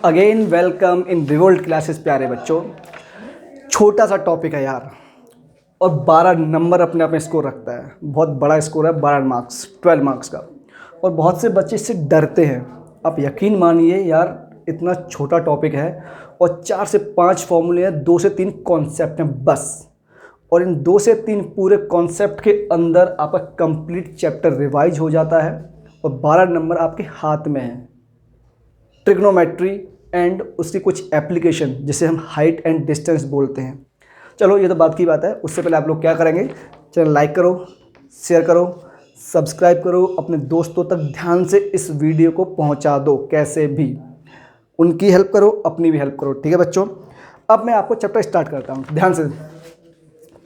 Again welcome in revolt classes प्यारे बच्चों। छोटा सा टॉपिक है यार, और 12 नंबर अपने आप में स्कोर रखता है। बहुत बड़ा स्कोर है, 12 मार्क्स 12 मार्क्स का। और बहुत से बच्चे इससे डरते हैं। आप यकीन मानिए यार, इतना छोटा टॉपिक है और 4 से 5 फॉर्मूले हैं, 2 से 3 कॉन्सेप्ट हैं बस। और इन 2 से 3 पूरे कॉन्सेप्ट के अंदर आपका कंप्लीट चैप्टर रिवाइज हो जाता है और 12 नंबर आपके हाथ में हैं। ट्रिग्नोमेट्री एंड उसकी कुछ एप्लीकेशन जिसे हम हाइट एंड डिस्टेंस बोलते हैं। चलो ये तो बात की बात है। उससे पहले आप लोग क्या करेंगे, चैनल लाइक करो, शेयर करो, सब्सक्राइब करो, अपने दोस्तों तक ध्यान से इस वीडियो को पहुंचा दो। कैसे भी उनकी हेल्प करो, अपनी भी हेल्प करो, ठीक है बच्चों। अब मैं आपको चैप्टर स्टार्ट करता हूँ, ध्यान से।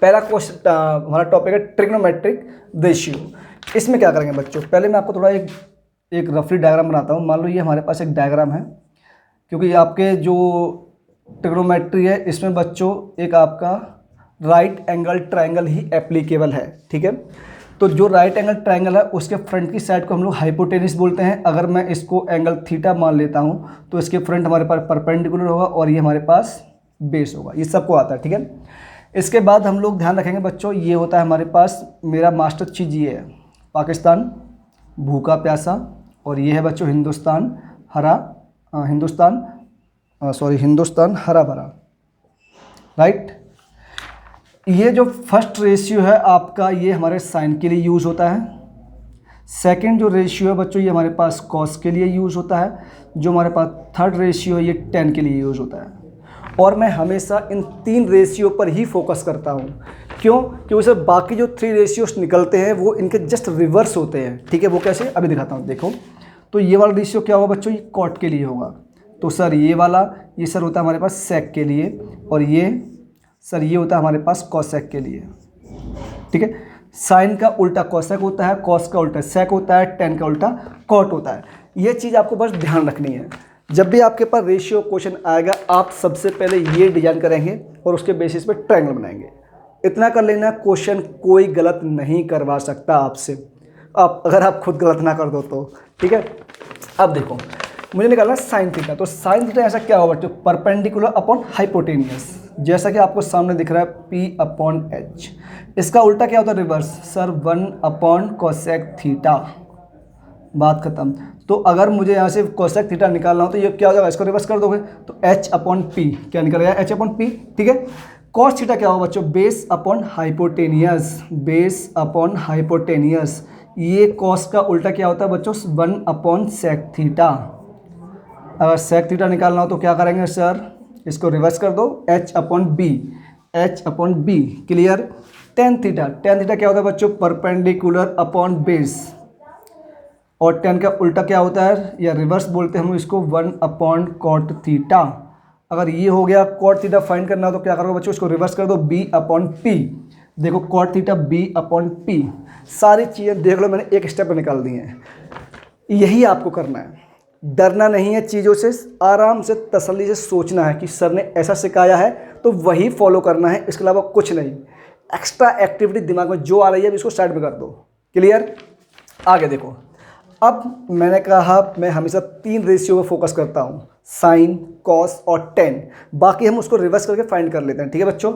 पहला क्वेश्चन हमारा टॉपिक है ट्रिग्नोमेट्रिक रेशियो। इसमें क्या करेंगे बच्चों, पहले मैं आपको थोड़ा एक रफली डायग्राम बनाता हूँ। मान लो ये हमारे पास एक डायग्राम है, क्योंकि आपके जो ट्रिग्नोमेट्री है इसमें बच्चों एक आपका राइट एंगल ट्रायंगल ही एप्लीकेबल है, ठीक है। तो जो राइट एंगल ट्रायंगल है उसके फ्रंट की साइड को हम लोग हाइपोटेनस बोलते हैं। अगर मैं इसको एंगल थीटा मान लेता हूँ तो इसके फ्रंट हमारे पास परपेंडिकुलर होगा और ये हमारे पास बेस होगा। ये सबको आता है, ठीक है। इसके बाद हम लोग ध्यान रखेंगे बच्चों, ये होता है हमारे पास, मेरा मास्टर चीज़ ये है, पाकिस्तान भूखा प्यासा, और ये है बच्चों हिंदुस्तान हिंदुस्तान हरा भरा, राइट। ये जो फर्स्ट रेशियो है आपका, ये हमारे साइन के लिए यूज़ होता है। सेकंड जो रेशियो है बच्चों, ये हमारे पास कॉस के लिए यूज़ होता है। जो हमारे पास थर्ड रेशियो है, ये टेन के लिए यूज़ होता है। और मैं हमेशा इन 3 रेशियो पर ही फोकस करता हूँ। क्यों? क्योंकि सर बाकी जो 3 रेशियोस निकलते हैं वो इनके जस्ट रिवर्स होते हैं, ठीक है। वो कैसे, अभी दिखाता हूँ, देखो। तो ये वाला रेशियो क्या होगा बच्चों, ये कॉट के लिए होगा। तो सर ये वाला, ये सर होता है हमारे पास सेक के लिए, और ये सर ये होता है हमारे पास कॉसेक के लिए, ठीक है। साइन का उल्टा कॉसेक होता है, कॉस का उल्टा सेक होता है, टेन का उल्टा कॉट होता है। ये चीज़ आपको बस ध्यान रखनी है। जब भी आपके पास रेशियो क्वेश्चन आएगा, आप सबसे पहले ये डिजाइन करेंगे और उसके बेसिस पे ट्रायंगल बनाएंगे। इतना कर लेना, क्वेश्चन कोई गलत नहीं करवा सकता आपसे, आप अगर आप खुद गलत ना कर दो तो, ठीक है। अब देखो, मुझे निकालना साइन थीटा। तो साइन थीटा ऐसा क्या होगा बच्चों, परपेंडिकुलर अपॉन हाइपोटेनियस, जैसा कि आपको सामने दिख रहा है P अपॉन H। इसका उल्टा क्या होता है, reverse, sir 1 upon cosec theta, बात खत्म। तो अगर मुझे यहाँ से कोसेक थीटा निकालना हो तो ये क्या हो जाएगा, इसको रिवर्स कर दोगे तो H अपॉन P, क्या निकलेगा, H अपॉन P, ठीक है। कॉस थीटा क्या होगा बच्चों, base upon hypotenuse, base upon hypotenuse. ये कॉस का उल्टा क्या होता है बच्चों, 1 अपॉन सेक थीटा। अगर सेक थीटा निकालना हो तो क्या करेंगे सर, इसको रिवर्स कर दो, H upon B, H upon B, clear. Tan theta क्या होता है बच्चों, परपेंडिकुलर अपॉन बेस, और टेन का उल्टा क्या होता है, या रिवर्स बोलते हैं हम इसको, 1 अपॉन कॉट थीटा। अगर ये हो गया कॉट थीटा फाइंड करना हो तो क्या करोगे बच्चों, इसको रिवर्स कर दो, B अपॉन पी। देखो cot theta B upon P, सारी चीज़ें देख लो, मैंने एक स्टेप में निकाल दी हैं। यही आपको करना है, डरना नहीं है चीज़ों से, आराम से तसल्ली से सोचना है कि सर ने ऐसा सिखाया है तो वही फॉलो करना है, इसके अलावा कुछ नहीं। एक्स्ट्रा एक्टिविटी दिमाग में जो आ रही है इसको साइड में कर दो, क्लियर। आगे देखो, अब मैंने कहा मैं हमेशा 3 रेशियो पर फोकस करता हूँ, साइन, कॉस और टेन। बाकी हम उसको रिवर्स करके फाइंड कर लेते हैं, ठीक है बच्चों।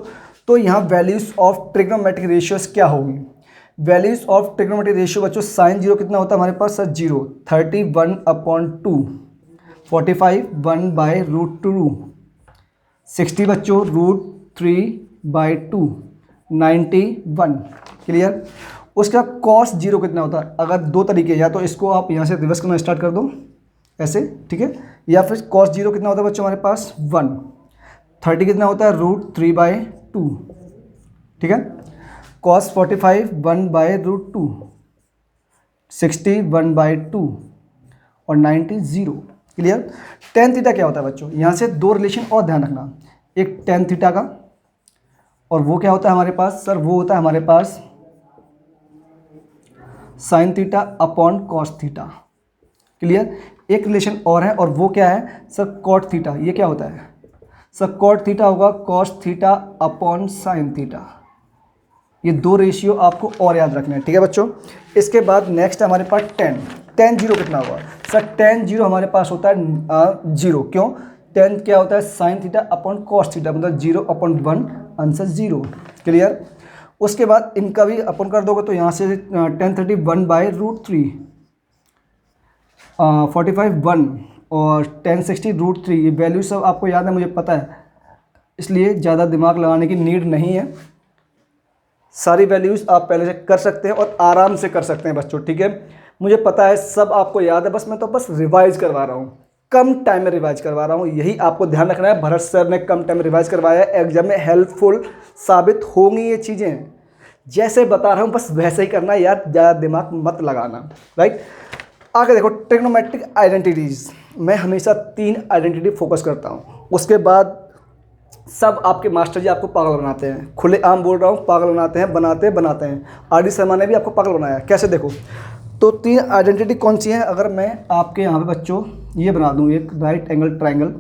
तो यहाँ वैल्यूज ऑफ ट्रिग्नोमेट्रिक रेशियोज क्या होगी, वैल्यूज ऑफ ट्रिग्नोमेट्रिक रेशियो बच्चों, साइन 0 कितना होता है हमारे पास सर, 0, 31 अपॉन 2, 45 1 बाय रूट 2, 60 बच्चों रूट 3 बाय 2, 91, क्लियर। उसका कॉस 0 कितना होता है, अगर 2 तरीके, या तो इसको आप यहाँ से रिवर्स करना स्टार्ट कर दो ऐसे, ठीक है, या फिर कॉस 0 कितना होता है बच्चों हमारे पास 1, 30 कितना होता है रूट 3 बाय 2, ठीक है। कॉस 45 1 बाय रूट 2, 60 1 बाय 2 और 90 0, क्लियर। टेन थीटा क्या होता है बच्चों, यहाँ से 2 रिलेशन और ध्यान रखना, एक टेन थीटा का, और वो क्या होता है हमारे पास सर, वो होता है हमारे पास sine theta upon cos theta, clear. एक रिलेशन और है, और वो क्या है सर, कॉट थीटा। ये क्या होता है सर, कॉट थीटा होगा cos theta upon sine theta, ये 2 रेशियो आपको और याद रखना है, ठीक है बच्चों। इसके बाद नेक्स्ट हमारे पास tan 0 कितना हुआ सर? tan 0 हमारे पास होता है 0। क्यों? tan क्या होता है? sin theta upon cos theta, मतलब 0/1 आंसर 0। क्लियर? उसके बाद इनका भी अपन कर दोगे तो यहाँ से tan 31/√3 45 1 और tan 60√3, ये वैल्यू सब आपको याद है, मुझे पता है, इसलिए ज़्यादा दिमाग लगाने की नीड नहीं है। सारी वैल्यूज़ आप पहले से कर सकते हैं और आराम से कर सकते हैं बच्चों, ठीक है। मुझे पता है सब आपको याद है, बस मैं तो बस रिवाइज करवा रहा हूँ, कम टाइम में रिवाइज करवा रहा हूँ, यही आपको ध्यान रखना है। भरत सर ने कम टाइम में रिवाइज करवाया है, एग्जाम में हेल्पफुल साबित होंगी ये चीज़ें। जैसे बता रहा हूँ बस वैसे ही करना है यार, ज़्यादा दिमाग मत लगाना, राइट। आगे देखो, ट्रिग्नोमेट्रिक आइडेंटिटीज़, मैं हमेशा 3 आइडेंटिटी फोकस करता हूँ। उसके बाद सब आपके मास्टर जी आपको पागल बनाते हैं, खुले आम बोल रहा हूँ, पागल बनाते हैं। आर.डी. शर्मा ने भी आपको पागल बनाया, कैसे देखो। तो 3 आइडेंटिटी कौन सी हैं? अगर मैं आपके यहाँ पे बच्चों ये बना दूँ एक राइट एंगल ट्राइंगल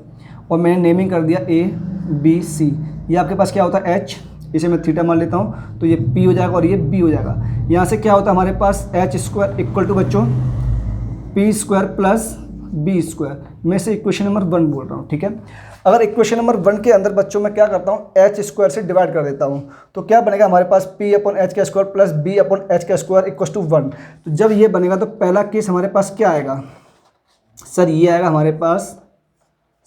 और मैंने नेमिंग कर दिया ABC, ये आपके पास क्या होता है H, इसे मैं थीटा मान लेता हूँ, तो ये P हो जाएगा और ये B हो जाएगा। यहाँ से क्या होता है हमारे पास H² इक्वल टू बच्चों P² प्लस B², मैं से इक्वेशन नंबर 1 बोल रहा हूँ, ठीक है। अगर इक्वेशन नंबर 1 के अंदर बच्चों मैं क्या करता हूँ, H² से डिवाइड कर देता हूँ, तो क्या बनेगा हमारे पास P/H² plus B/H² equal to 1। तो जब ये बनेगा तो पहला केस हमारे पास क्या आएगा सर? ये आएगा हमारे पास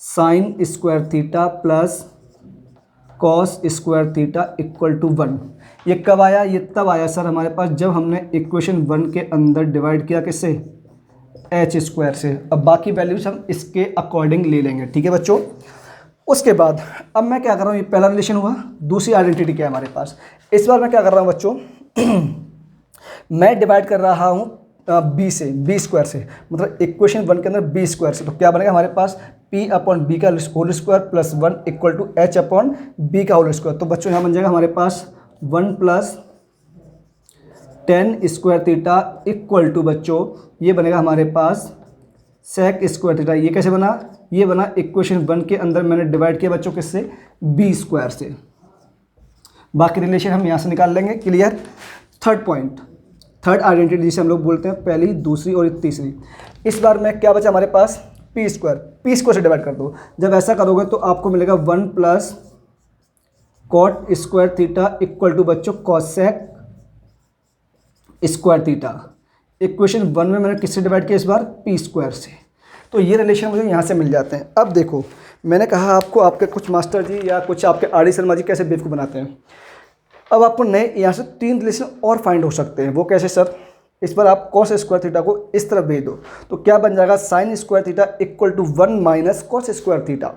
sin² theta plus cos² theta equal to 1। ये कब आया? ये तब आया सर हमारे पास जब हमने इक्वेशन 1 के अंदर डिवाइड किया किससे? H² से। अब बाकी वैल्यूज हम इसके अकॉर्डिंग ले लेंगे, ठीक है बच्चों। उसके बाद अब मैं क्या कर रहा हूँ, ये पहला रिलेशन हुआ। दूसरी आइडेंटिटी क्या है हमारे पास? इस बार मैं क्या कर रहा हूँ बच्चों मैं डिवाइड कर रहा हूँ B² से, मतलब इक्वेशन 1 के अंदर B² से। तो क्या बनेगा हमारे पास? P/B का whole square plus 1 equal to H/B का होल स्क्वायर। तो बच्चों यहाँ बन जाएगा हमारे पास 1 plus tan² theta equal to बच्चों ये बनेगा हमारे पास sec² थीटा। ये कैसे बना? ये बना इक्वेशन 1 के अंदर मैंने डिवाइड किया बच्चों किससे? B² से। बाकी रिलेशन हम यहाँ से निकाल लेंगे, clear. Third point, third identity जिसे हम लोग बोलते हैं, पहली, दूसरी और तीसरी। इस बार में क्या बचा हमारे पास? P² से डिवाइड कर दो। जब ऐसा करोगे तो आपको मिलेगा 1 plus cot² theta equal to बच्चों cosec² थीटा। इक्वेशन 1 में मैंने किससे डिवाइड किया इस बार? P² से। तो ये रिलेशन मुझे यहाँ से मिल जाते हैं। अब देखो, मैंने कहा आपको आपके कुछ मास्टर जी या कुछ आपके आर.डी. शर्मा जी कैसे बेवकूफ़ बनाते हैं। अब आपको नए यहाँ से 3 रिलेशन और फाइंड हो सकते हैं। वो कैसे सर? इस पर आप cos² थीटा को इस तरफ भेज दो तो क्या बन जाएगा? sin² theta equal to 1 minus cos² theta.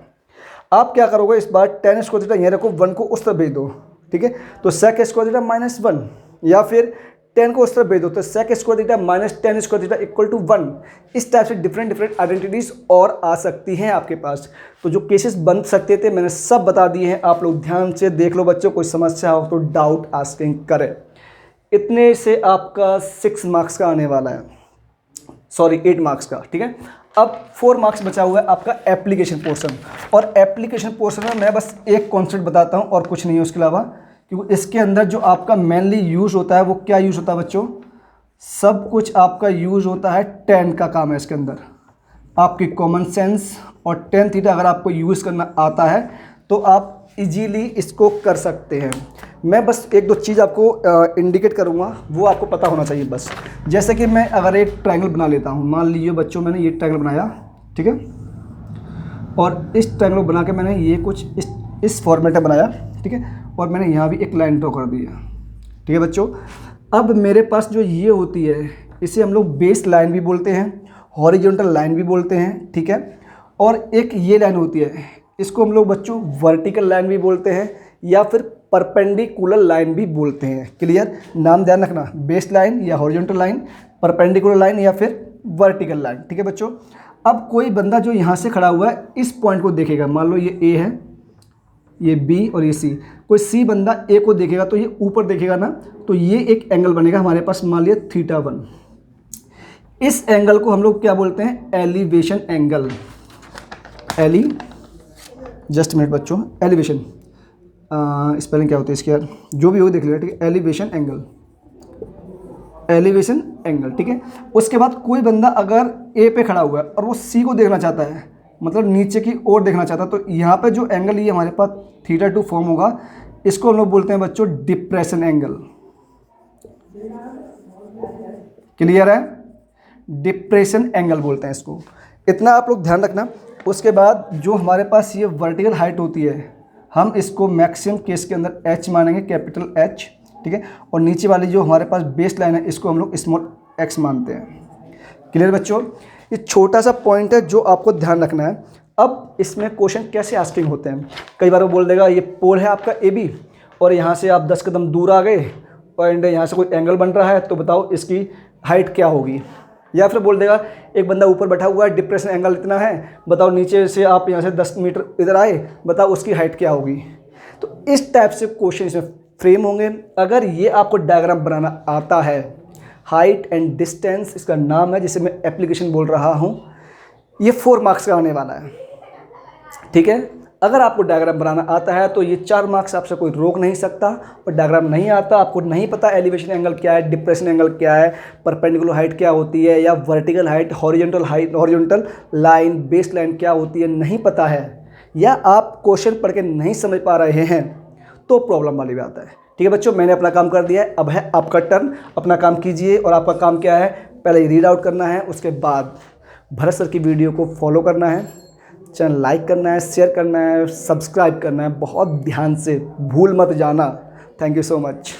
आप क्या करोगे इस बार? tan² थीटा यहाँ रखो, 1 को उस तरफ भेज दो, ठीक है। तो sec² थीटा माइनस 1, या फिर 10 को उस तरफ भेज दो तो sec² theta minus tan² theta equal to 1। इस टाइप से डिफरेंट आइडेंटिटीज़ और आ सकती हैं आपके पास। तो जो केसेस बन सकते थे मैंने सब बता दिए हैं, आप लोग ध्यान से देख लो बच्चों। कोई समस्या हो तो डाउट आस्किंग करें। इतने से आपका 6 मार्क्स का आने वाला है, सॉरी 8 मार्क्स का, ठीक है। अब 4 मार्क्स बचा हुआ है आपका एप्लीकेशन पोर्शन, और एप्लीकेशन पोर्शन में मैं बस एक कॉन्सेप्ट बताता हूँ और कुछ नहीं है उसके अलावा, क्योंकि इसके अंदर जो आपका मेनली यूज़ होता है वो क्या यूज़ होता है बच्चों? सब कुछ आपका यूज़ होता है tan का काम है इसके अंदर, आपकी कॉमन सेंस। और tan थीटा अगर आपको यूज़ करना आता है तो आप इजीली इसको कर सकते हैं। मैं बस 1-2 चीज़ आपको इंडिकेट करूँगा, वो आपको पता होना चाहिए बस। जैसे कि मैं अगर एक ट्रायंगल बना लेता हूँ, मान लीजिए बच्चों मैंने ये ट्रायंगल बनाया, ठीक है, और इस ट्रायंगल बनाकर के मैंने ये कुछ इस फॉर्मेट में बनाया, ठीक है, और मैंने यहाँ भी एक लाइन ड्रॉ कर दी है, ठीक है बच्चों। अब मेरे पास जो ये होती है इसे हम लोग बेस लाइन भी बोलते हैं, हॉरिजॉन्टल लाइन भी बोलते हैं, ठीक है। और एक ये लाइन होती है, इसको हम लोग बच्चों वर्टिकल लाइन भी बोलते हैं या फिर परपेंडिकुलर लाइन भी बोलते हैं। क्लियर? नाम ध्यान रखना, बेस लाइन या हॉरिजॉन्टल लाइन, परपेंडिकुलर लाइन या फिर वर्टिकल लाइन, ठीक है बच्चों। अब कोई बंदा जो यहाँ से खड़ा हुआ है इस पॉइंट को देखेगा, मान लो ये ए है, ये बी और ये सी। कोई सी बंदा ए को देखेगा तो ये ऊपर देखेगा ना, तो ये एक एंगल बनेगा हमारे पास, मान लिया θ1। इस एंगल को हम लोग क्या बोलते हैं? Elevation angle. जस्ट मिनट बच्चों, एलिवेशन स्पेलिंग क्या होती है इसकी यार, जो भी हो देख लेगा, ठीक है। एलिवेशन एंगल, एलिवेशन एंगल, ठीक है। उसके बाद कोई बंदा अगर ए पे खड़ा हुआ है और वो सी को देखना चाहता है, मतलब नीचे की ओर देखना चाहता है, तो यहाँ पे जो एंगल ये हमारे पास θ2 फॉर्म होगा, इसको हम लोग बोलते हैं बच्चों डिप्रेशन एंगल। क्लियर है? डिप्रेशन एंगल बोलते हैं इसको, इतना आप लोग ध्यान रखना। उसके बाद जो हमारे पास ये वर्टिकल हाइट होती है, हम इसको मैक्सिमम केस के अंदर एच मानेंगे, कैपिटल एच, ठीक है। और नीचे वाली जो हमारे पास बेस लाइन है, इसको हम लोग स्मॉल एक्स मानते हैं। क्लियर बच्चों? ये छोटा सा पॉइंट है जो आपको ध्यान रखना है। अब इसमें क्वेश्चन कैसे आस्किंग होते हैं, कई बार वो बोल देगा ये पोल है आपका ए बी, और यहाँ से आप 10 कदम दूर आ गए और यहाँ से कोई एंगल बन रहा है, तो बताओ इसकी हाइट क्या होगी। या फिर बोल देगा एक बंदा ऊपर बैठा हुआ है, डिप्रेशन एंगल इतना है, बताओ नीचे से आप यहाँ से 10 मीटर इधर आए, बताओ उसकी हाइट क्या होगी। तो इस टाइप से क्वेश्चन इसमें फ्रेम होंगे। अगर ये आपको डायग्राम बनाना आता है, हाइट एंड डिस्टेंस इसका नाम है, जिसे मैं एप्लीकेशन बोल रहा हूँ, ये 4 मार्क्स का आने वाला है, ठीक है। अगर आपको डायग्राम बनाना आता है तो ये 4 मार्क्स आपसे कोई रोक नहीं सकता। और डायग्राम नहीं आता, आपको नहीं पता एलिवेशन एंगल क्या है, डिप्रेशन एंगल क्या है, परपेंडिकुलर हाइट क्या होती है, या vertical height, horizontal height, horizontal line, base line क्या होती है, नहीं पता है, या आप क्वेश्चन पढ़ के नहीं समझ पा रहे हैं, तो प्रॉब्लम वाली बात है, ठीक है बच्चों। मैंने अपना काम कर दिया है, अब है आपका टर्न, अपना काम कीजिए। और आपका काम क्या है, पहले रीड आउट करना है, उसके बाद भरत सर की वीडियो को फॉलो करना है, चैनल लाइक करना है, शेयर करना है, सब्सक्राइब करना है, बहुत ध्यान से भूल मत जाना। Thank you so much.